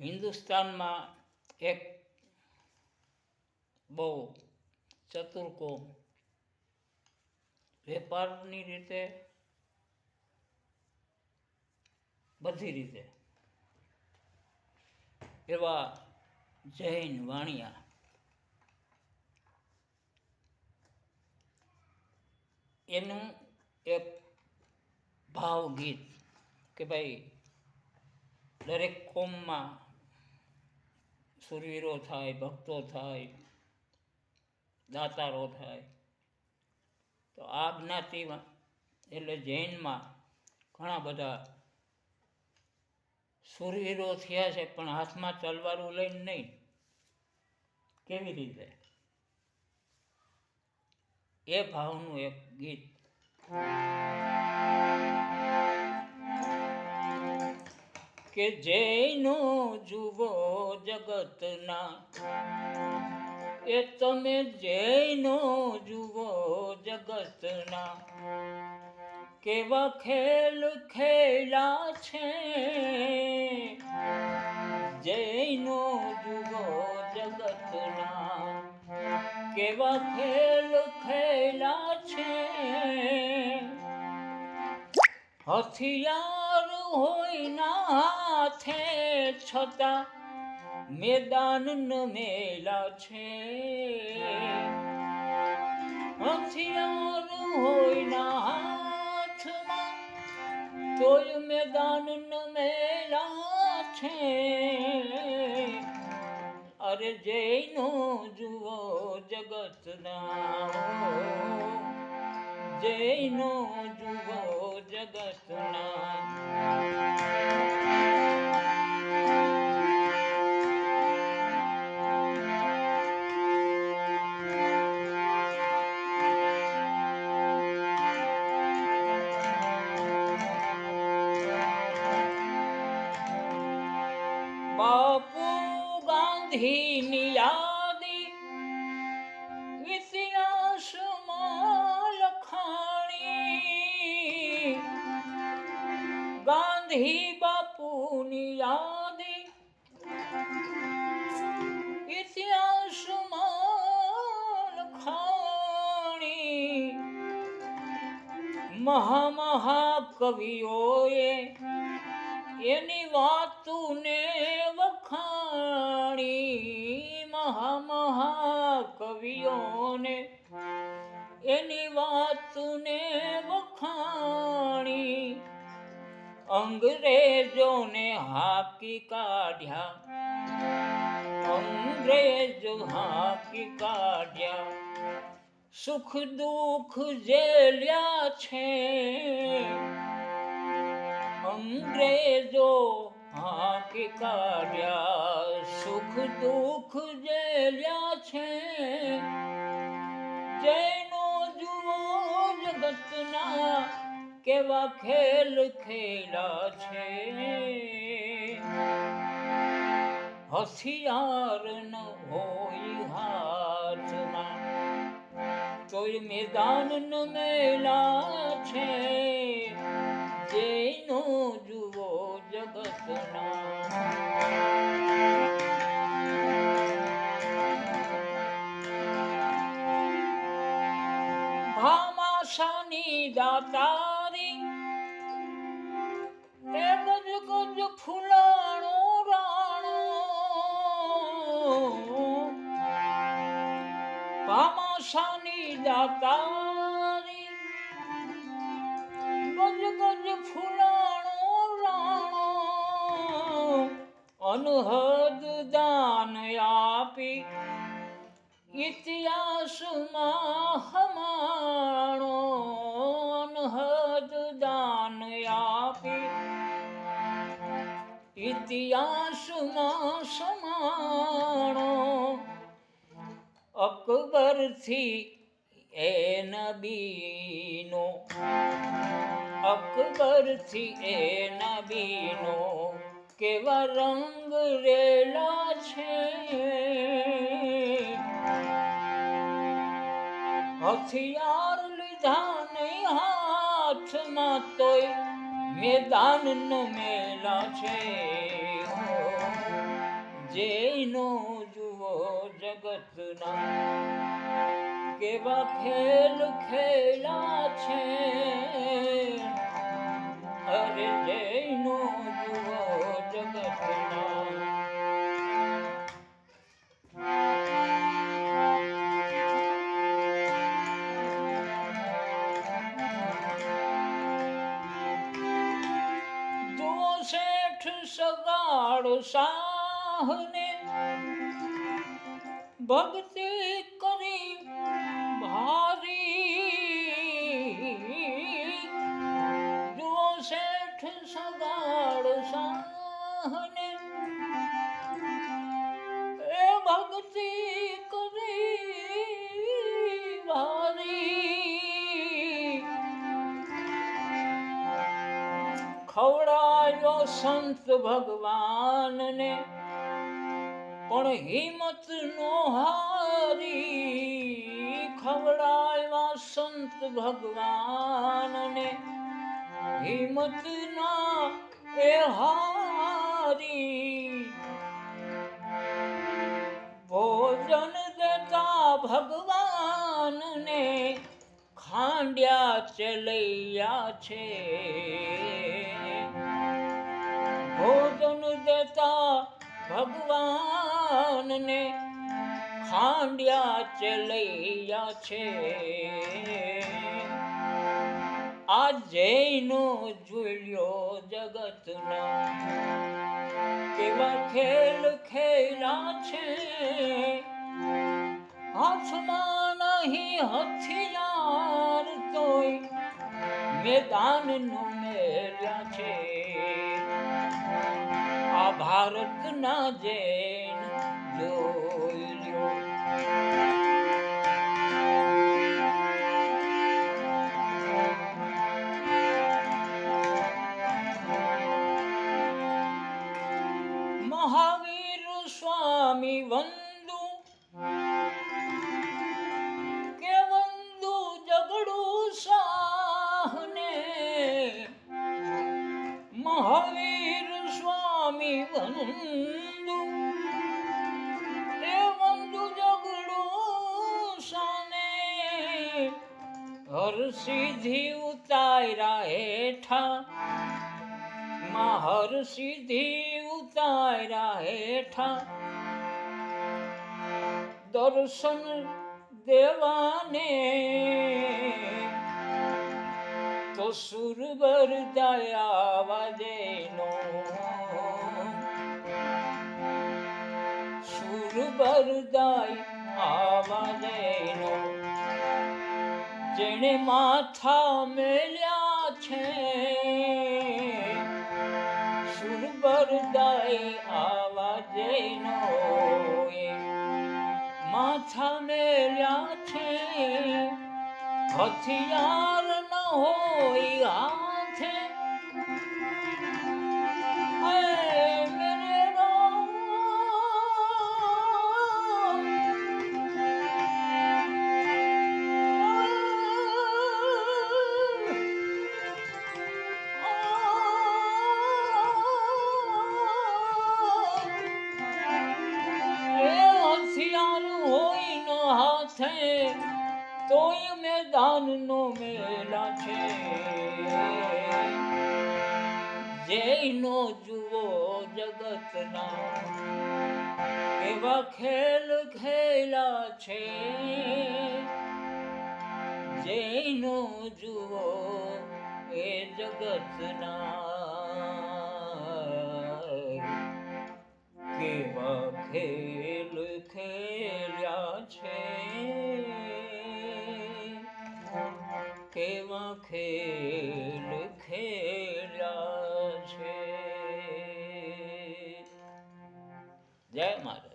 હિન્દુસ્તાનમાં એક બહુ ચતુર કોમ, વેપારની રીતે બધી રીતે એવા જૈન વાણિયા એનું એક ભાવગીત કે ભાઈ દરેક કોમમાં સુરવીરો થાય, ભક્તો થાય, દાતારો થાય. તો આ જ્ઞાતિમાં એટલે જૈનમાં ઘણા બધા સુરવીરો થયા છે, પણ હાથમાં તલવારો લઈને નહીં. કેવી રીતે? એ ભાવનું એક ગીત. કે જૈનો જુઓ જગતના, એ તમે જૈનો જુઓ જગતના, કેવા ખેલ ખેલા છે. જૈનો જુઓ જગતના, કેવા ખેલ ખેલા છે. હથિયાર હોય ના હાથે છતાં મેદાન ન મેલા છે. હથિયાર હોય ના હાથમાં તોય મેદાન ન મેલા છે. અરે જૈનો જુઓ જગતના, જૈનો જુઓ જગતના. બાપુ ગાંધીની યાદી ઇતિહાસમાં લખાણી. ગાંધી બાપુની યાદી ઇતિહાસમાં લખાણી. મહાકવિઓએ એની વાતુને વખાણી. મહાકવિઓને એની વાતુને વખાણી. અંગ્રેજોને હાકી કાઢ્યા, અંગ્રેજો હાકી કાઢ્યા. સુખ દુઃખ જેલ્યા છે. અંગ્રેજો હાકી કાઢ્યા, સુખ દુઃખ જેલ્યા છે. જૈનો જુઓ જગતના, કેવા ખેલ ખેલા છે. હથિયાર ન હોય હાથમાં તોય મેદાન ન મેલા છે. જૈનો જુઓ જગતના. ભામાશાની દાતારી, એ ગજ ગજ ફૂલાણો રાણો. ભામાશાની દાતારી, ગજ ગજ ફૂલાણો રાણો. અનહદ દાન આપી ઇતિહાસમાં હમાણો. અનહદ દાન આપી ઇતિહાસમાં સમાણો. અકબરથી એ નબીનો, અકબરથી એ નબીનો, કેવા રંગ રેલા છે. હથિયાર લીધા નહીં હાથમાં તોય મેદાન ન મેલા છે. જેનો જુઓ જગતના કેવા ખેલ ખેલા છે, અરે જેનો જુઓ જગતના. જો શેઠ સગાડ સાહને ભક્તિ કરી ભારી, જો શેઠ સગાડ સાહને એ ભક્તિ કરી ભારી, ખવડાયો સંત ભગવાનને પણ હિંમત નો હારી, ખવડાવ્યા સંત ભગવાનને હિંમત ના એ હારી, ભોજન દેતા ભગવાનને ખાંડ્યા ચલૈયા છે, ભોજન દેતા ભગવાનને ખાંડ્યા ચલૈયા છે. આ જૈનો ઝૂલ્યો જગતના કેવા ખેલ ખેલા છે, હાથમાં નહીં હથિયાર તોય મેદાનનો મેલ્યા છે. આ ભારતના જૈન જોઈ લ્યો. મહાવીર સ્વામી વંદુ કે વંદુ જગડું સાહને, મહાવીર સ્વામી વંદુ એ વંદુ જગડું સાને, હર સિદ્ધિ ઉતાર્યા હેઠા, હર સિદ્ધિ ઉતાર્યા હેઠા, દર્શન દેવાને તો સુરબર દયા વાજેનો, સુરબર દયા આવાજેનો, જેણે માથા મેલ્યા છે, સુરબર દયા આવાજેનો માથા મેલ્યા છે, હથિયાર ન હોય હાથે, મેરે રામ હથિયાર હોય ન હાથે તોય મેદાનનો મેલા છે. જૈનો જુઓ જગતના એવા ખેલ ખેલા છે, જૈનો જુઓ એ જગતના કેવા ખેલ ખેલ્યા છે, કેવા ખેલ ખેલ્યા છે. જય માતા.